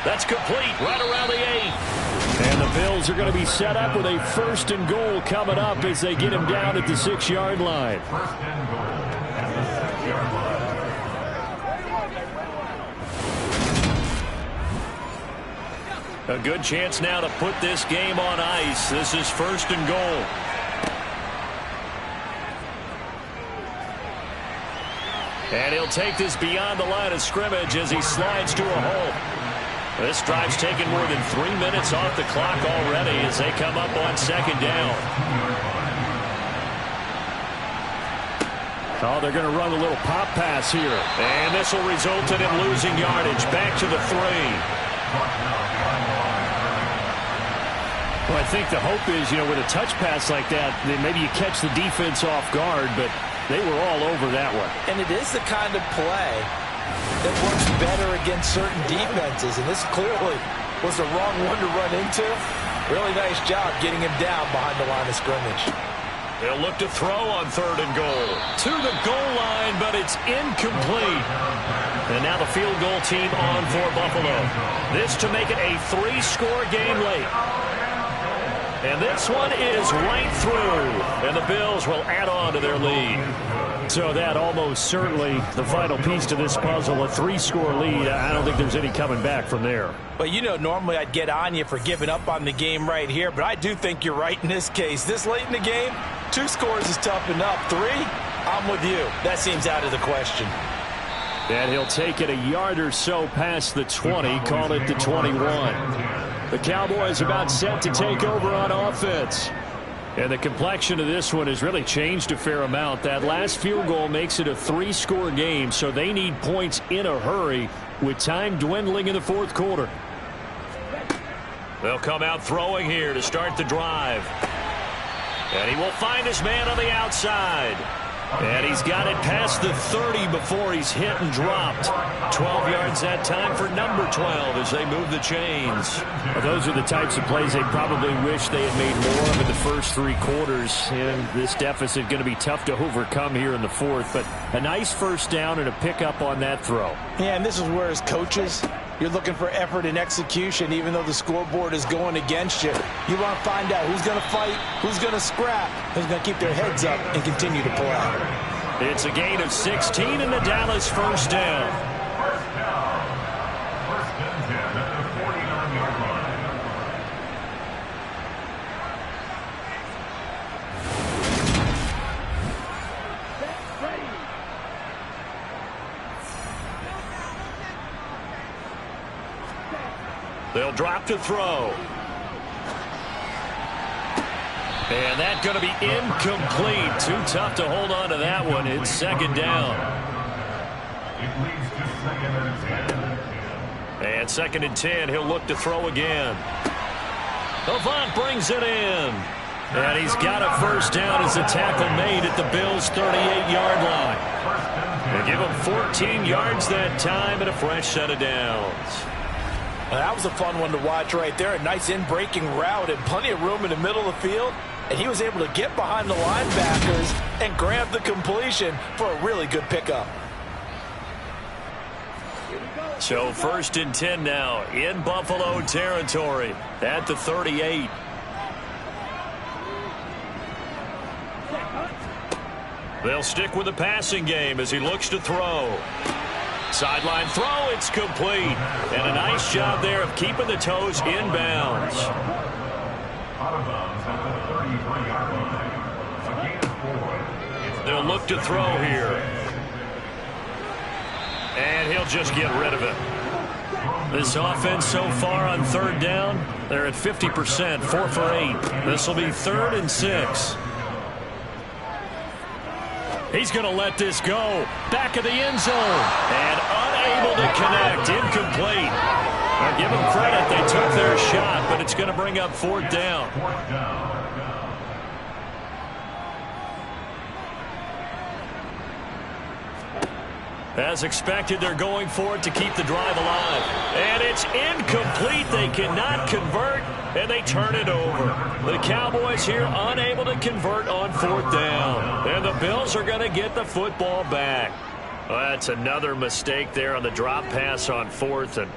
That's complete right around the 8. And the Bills are going to be set up with a 1st and goal coming up as they get him down at the 6-yard line. 1st and goal at the 6-yard line. A good chance now to put this game on ice. This is 1st and goal. And he'll take this beyond the line of scrimmage as he slides to a hole. This drive's taken more than 3 minutes off the clock already as they come up on 2nd down. Oh, they're going to run a little pop pass here. And this will result in him losing yardage. Back to the 3. Well, I think the hope is, with a touch pass like that, then maybe you catch the defense off guard, but they were all over that one. And it is the kind of play that works better against certain defenses, and this clearly was the wrong one to run into. Really nice job getting him down behind the line of scrimmage. They'll look to throw on 3rd and goal. To the goal line, but it's incomplete. And now the field goal team on for Buffalo. This to make it a 3-score game late. And this one is right through. And the Bills will add on to their lead. So that almost certainly the final piece to this puzzle, a 3-score lead. I don't think there's any coming back from there. But, you know, normally I'd get on you for giving up on the game right here, but I do think you're right in this case. This late in the game, 2 scores is tough enough. 3, I'm with you. That seems out of the question. And he'll take it a yard or so past the 20, call it the 21. The Cowboys about set to take over on offense. And the complexion of this one has really changed a fair amount. That last field goal makes it a 3-score game, so they need points in a hurry with time dwindling in the 4th quarter. They'll come out throwing here to start the drive. And he will find his man on the outside. And he's got it past the 30 before he's hit and dropped. 12 yards that time for number 12 as they move the chains. Well, those are the types of plays they probably wish they had made more of in the first 3 quarters. And this deficit going to be tough to overcome here in the 4th. But a nice first down and a pickup on that throw. Yeah, and this is where as coaches, you're looking for effort and execution, even though the scoreboard is going against you. You want to find out who's going to fight, who's going to scrap, who's going to keep their heads up and continue to play. It's a gain of 16 in the Dallas first down. First and 10 at the 49-yard line. They'll drop to throw. And that's going to be incomplete. Too tough to hold on to that one. It's second down. It leads to second and 10. And second and 10. He'll look to throw again. Avant brings it in. And he's got a first down as the tackle made at the Bills' 38-yard line. They give him 14 yards that time and a fresh set of downs. That was a fun one to watch right there. A nice in-breaking route and plenty of room in the middle of the field. And he was able to get behind the linebackers and grab the completion for a really good pickup. So first and 10 now in Buffalo territory at the 38. They'll stick with the passing game as he looks to throw. Sideline throw, it's complete. And a nice job there of keeping the toes inbounds. Out of bounds at the 33-yard line. A gain of 4. They'll look to throw here. And he'll just get rid of it. This offense so far on third down, they're at 50%, 4 for 8. This will be 3rd and 6. He's going to let this go. Back of the end zone. And unable to connect. Incomplete. I'll give them credit. They took their shot, but it's going to bring up 4th down. As expected, they're going for it to keep the drive alive. And it's incomplete. They cannot convert, and they turn it over. The Cowboys here unable to convert on 4th down. And the Bills are going to get the football back. Well, that's another mistake there on the drop pass on 4th, and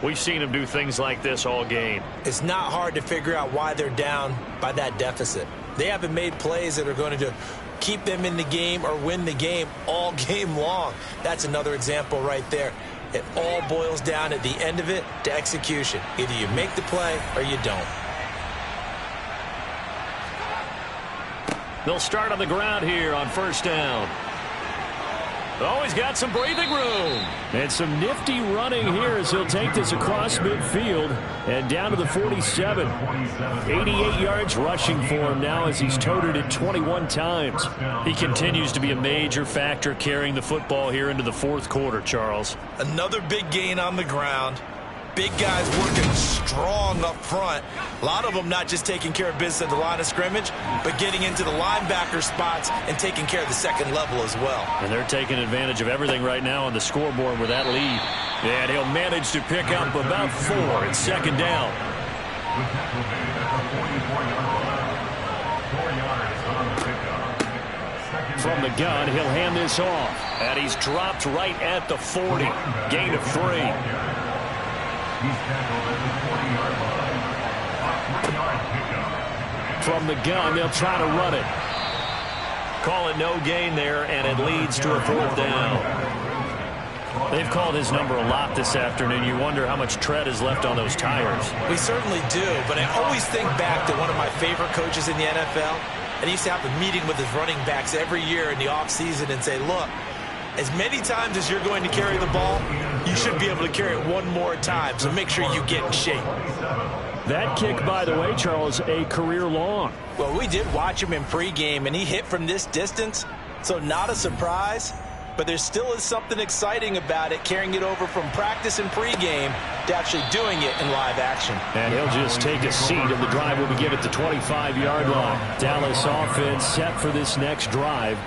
we've seen them do things like this all game. It's not hard to figure out why they're down by that deficit. They haven't made plays that are going to keep them in the game or win the game all game long. That's another example right there. It all boils down at the end of it to execution. Either you make the play or you don't. They'll start on the ground here on first down. Oh, he's got some breathing room. And some nifty running here as he'll take this across midfield and down to the 47. 88 yards rushing for him now as he's toted it 21 times. He continues to be a major factor carrying the football here into the 4th quarter, Charles. Another big gain on the ground. Big guys working strong up front. A lot of them not just taking care of business at the line of scrimmage, but getting into the linebacker spots and taking care of the second level as well. And they're taking advantage of everything right now on the scoreboard with that lead. And he'll manage to pick up about 4. It's second down. From the gun, he'll hand this off. And he's dropped right at the 40. Gain of 3. He's tackled at the 40-yard line. A 3-yard pickup. From the gun, they'll try to run it. Call it no gain there, and it leads to a 4th down. They've called his number a lot this afternoon. You wonder how much tread is left on those tires. We certainly do, but I always think back to one of my favorite coaches in the NFL. And he used to have a meeting with his running backs every year in the offseason and say, look, as many times as you're going to carry the ball, you should be able to carry it one more time, so make sure you get in shape. That kick, by the way, Charles, a career long. Well, we did watch him in pregame, and he hit from this distance, so not a surprise. But there still is something exciting about it, carrying it over from practice and pregame to actually doing it in live action. And he'll just take a seat, and the drive will begin at the 25-yard line. Dallas offense set for this next drive.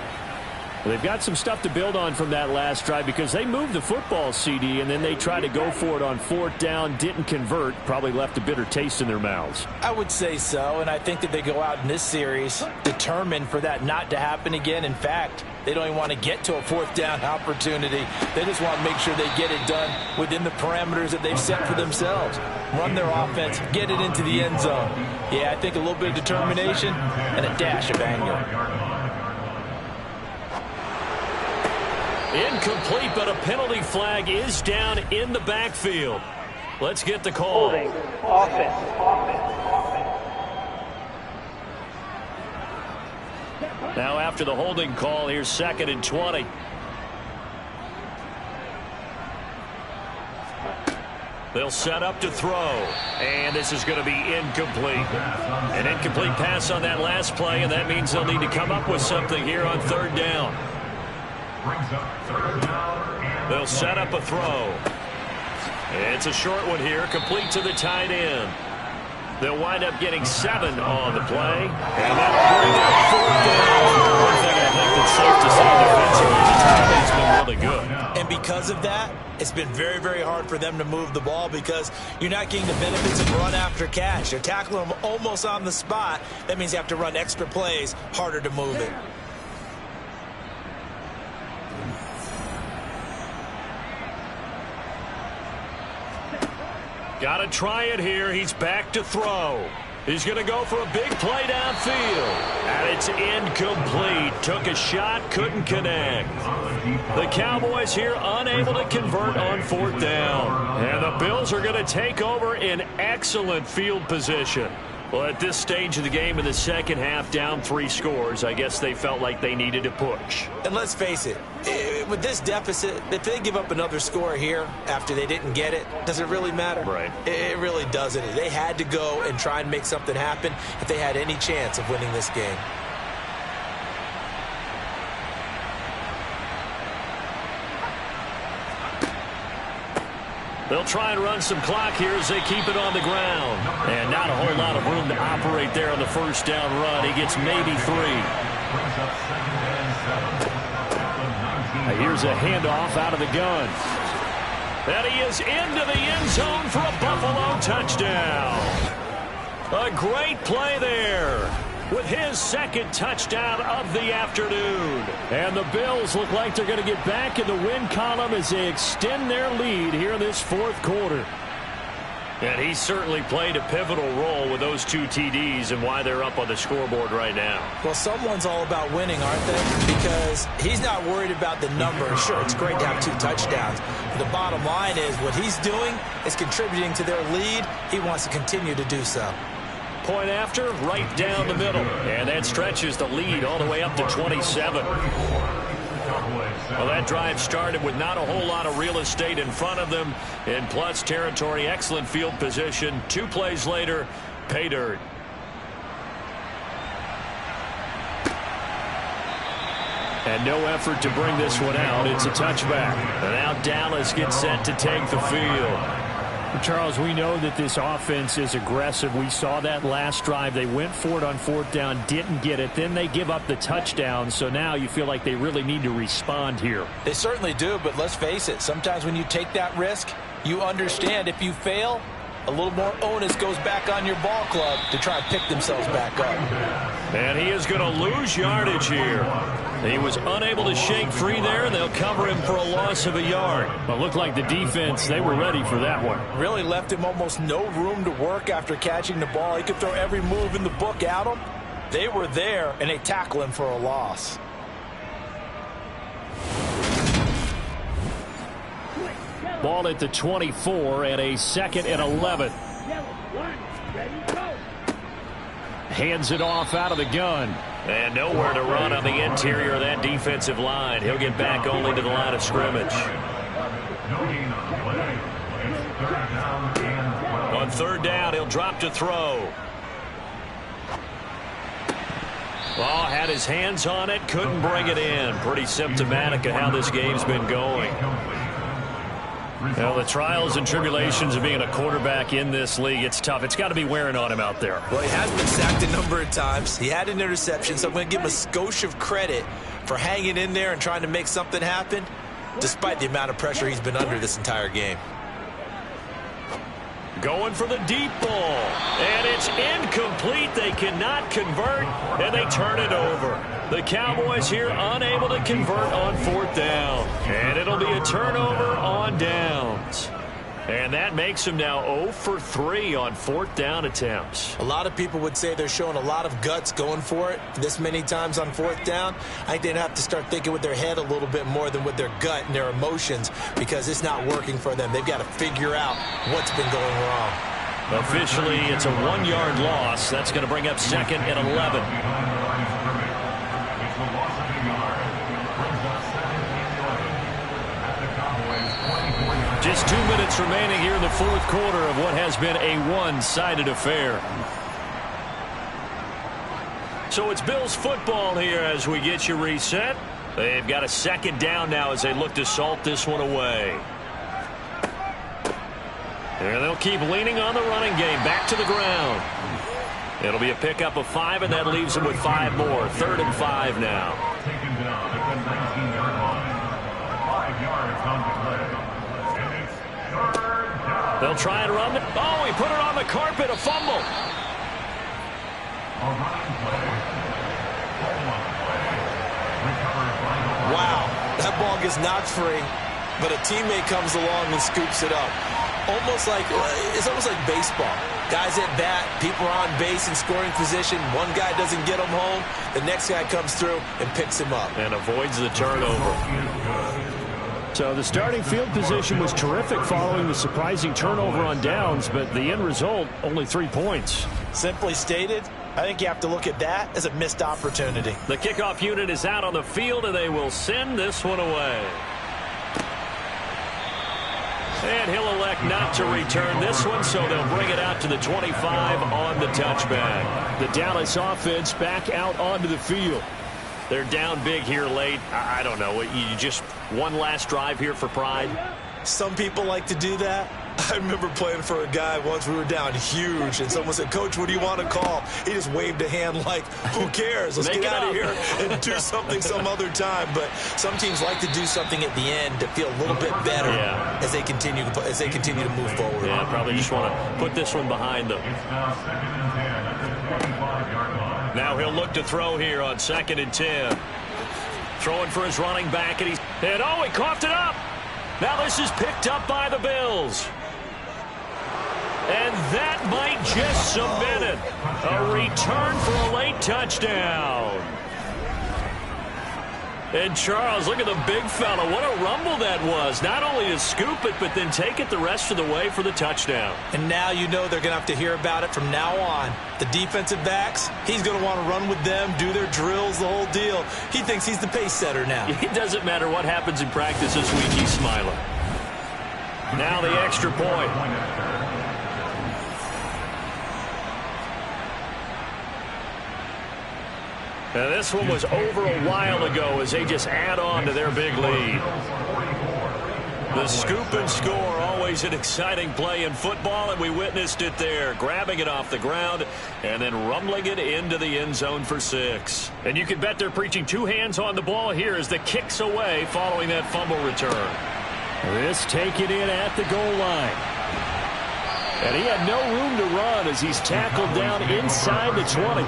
They've got some stuff to build on from that last drive because they moved the football, CD, and then they tried to go for it on 4th down, didn't convert, probably left a bitter taste in their mouths. I would say so, and I think that they go out in this series determined for that not to happen again. In fact, they don't even want to get to a 4th down opportunity. They just want to make sure they get it done within the parameters that they've set for themselves. Run their offense, get it into the end zone. Yeah, I think a little bit of determination and a dash of anger. Incomplete, but a penalty flag is down in the backfield. Let's get the call. Holding. Offense. Now after the holding call, here's 2nd and 20. They'll set up to throw, and this is going to be incomplete. An incomplete pass on that last play, and that means they'll need to come up with something here on 3rd down. They'll set up a throw. It's a short one here, complete to the tight end. They'll wind up getting 7 on the play, and that'll bring up 4th down. One thing I think that's safe to say defensively is the tight end's been really good. And because of that, it's been very, very hard for them to move the ball because you're not getting the benefits of run after catch. You're tackling them almost on the spot. That means you have to run extra plays, harder to move it. Got to try it here. He's back to throw. He's going to go for a big play downfield. And it's incomplete. Took a shot, couldn't connect. The Cowboys here unable to convert on 4th down. And the Bills are going to take over in excellent field position. Well, at this stage of the game in the second half, down 3 scores, I guess they felt like they needed to push. And let's face it, with this deficit, if they give up another score here after they didn't get it, does it really matter? Right. It really doesn't. They had to go and try and make something happen if they had any chance of winning this game. They'll try and run some clock here as they keep it on the ground. And not a whole lot of room to operate there on the 1st down run. He gets maybe 3. Here's a handoff out of the gun. And he is into the end zone for a Buffalo touchdown. A great play there with his 2nd touchdown of the afternoon. And the Bills look like they're going to get back in the win column as they extend their lead here in this 4th quarter. And he certainly played a pivotal role with those 2 TDs and why they're up on the scoreboard right now. Well, someone's all about winning, aren't they? Because he's not worried about the number. Sure, it's great to have 2 touchdowns. But the bottom line is what he's doing is contributing to their lead. He wants to continue to do so. Point after, right down the middle. And that stretches the lead all the way up to 27. Well, that drive started with not a whole lot of real estate in front of them. In plus territory, excellent field position. 2 plays later, pay dirt. And no effort to bring this one out. It's a touchback. And now Dallas gets set to take the field. Charles, we know that this offense is aggressive. We saw that last drive. They went for it on 4th down, didn't get it. Then they give up the touchdown. So now you feel like they really need to respond here. They certainly do, but let's face it. Sometimes when you take that risk, you understand if you fail, a little more onus goes back on your ball club to try and pick themselves back up. And he is going to lose yardage here. He was unable to shake free there, and they'll cover him for a loss of a yard. Well, it looked like the defense, they were ready for that one. Really left him almost no room to work after catching the ball. He could throw every move in the book at him. They were there, and they tackle him for a loss. Ball at the 24 and a 2nd and 11. Hands it off out of the gun. And nowhere to run on the interior of that defensive line. He'll get back only to the line of scrimmage. On 3rd down, he'll drop to throw. Ball had his hands on it, couldn't bring it in. Pretty symptomatic of how this game's been going. Well, the trials and tribulations of being a quarterback in this league, it's tough. It's got to be wearing on him out there. Well, he has been sacked a number of times. He had an interception, so I'm going to give him a skosh of credit for hanging in there and trying to make something happen, despite the amount of pressure he's been under this entire game. Going for the deep ball, and it's incomplete. They cannot convert, and they turn it over. The Cowboys here unable to convert on 4th down, and it'll be a turnover on downs. And that makes them now 0 for 3 on 4th down attempts. A lot of people would say they're showing a lot of guts going for it this many times on 4th down. I think they'd have to start thinking with their head a little bit more than with their gut and their emotions, because it's not working for them. They've got to figure out what's been going wrong. Officially, it's a 1-yard loss. That's going to bring up 2nd and 11. Just 2 minutes remaining here in the 4th quarter of what has been a one-sided affair. So it's Bills football here as we get you reset. They've got a 2nd down now as they look to salt this one away. And they'll keep leaning on the running game. Back to the ground. It'll be a pickup of 5, and that leaves them with 5 more. 3rd and 5 now. Taken down at the 19-yard line. 5 yards on the play. And it's 3rd down. They'll try and run it. Oh, he put it on the carpet. A fumble. A running play. Wow, that ball gets knocked free, but a teammate comes along and scoops it up. It's almost like baseball. Guys at bat, people are on base in scoring position. One guy doesn't get him home. The next guy comes through and picks him up. And avoids the turnover. So the starting field position was terrific following the surprising turnover on downs, but the end result, only 3 points. Simply stated, I think you have to look at that as a missed opportunity. The kickoff unit is out on the field, and they will send this one away. And he'll elect not to return this one, so they'll bring it out to the 25 on the touchback. The Dallas offense back out onto the field. They're down big here late. I don't know. You just one last drive here for pride? Some people like to do that. I remember playing for a guy once. We were down huge, and someone said, "Coach, what do you want to call?" He just waved a hand like, who cares? Let's get out of here and do something some other time. But some teams like to do something at the end to feel a little bit better as they continue to move forward. Yeah, probably just want to put this one behind them. It's now 2nd and 10 at the 25-yard line. Now he'll look to throw here on 2nd and 10. Throwing for his running back, and he coughed it up. Now this is picked up by the Bills. And that might just cement it. A return for a late touchdown. And Charles, look at the big fella. What a rumble that was. Not only to scoop it, but then take it the rest of the way for the touchdown. And now you know they're going to have to hear about it from now on. The defensive backs, he's going to want to run with them, do their drills, the whole deal. He thinks he's the pace setter now. It doesn't matter what happens in practice this week, he's smiling. Now the extra point. Now this one was over a while ago as they just add on to their big lead. The scoop and score, always an exciting play in football, and we witnessed it there, grabbing it off the ground and then rumbling it into the end zone for 6. And you can bet they're preaching 2 hands on the ball here as the kick's away following that fumble return. This taken in at the goal line. And he had no room to run as he's tackled down inside the 20.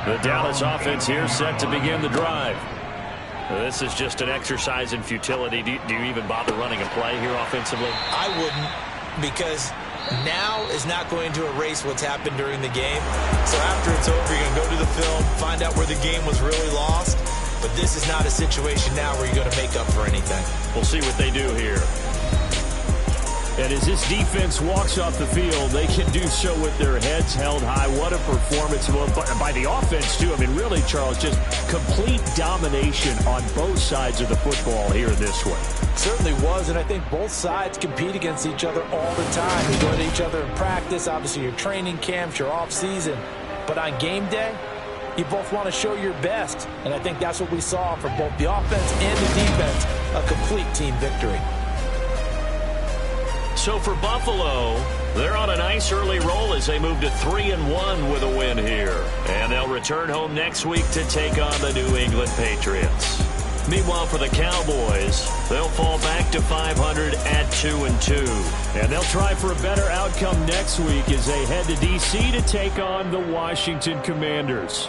The Dallas offense here set to begin the drive. This is just an exercise in futility. Do you even bother running a play here offensively? I wouldn't, because now is not going to erase what's happened during the game. So after it's over, you're going to go to the film, find out where the game was really lost. But this is not a situation now where you're going to make up for anything. We'll see what they do here. And as this defense walks off the field, they can do so with their heads held high. What a performance by the offense, too. I mean, really, Charles, just complete domination on both sides of the football here in this one. Certainly was, and I think both sides compete against each other all the time. You go to each other in practice, obviously your training camps, your off-season. But on game day, you both want to show your best. And I think that's what we saw from both the offense and the defense, a complete team victory. So for Buffalo, they're on a nice early roll as they move to 3-1 with a win here. And they'll return home next week to take on the New England Patriots. Meanwhile, for the Cowboys, they'll fall back to 500 at 2-2. And they'll try for a better outcome next week as they head to D.C. to take on the Washington Commanders.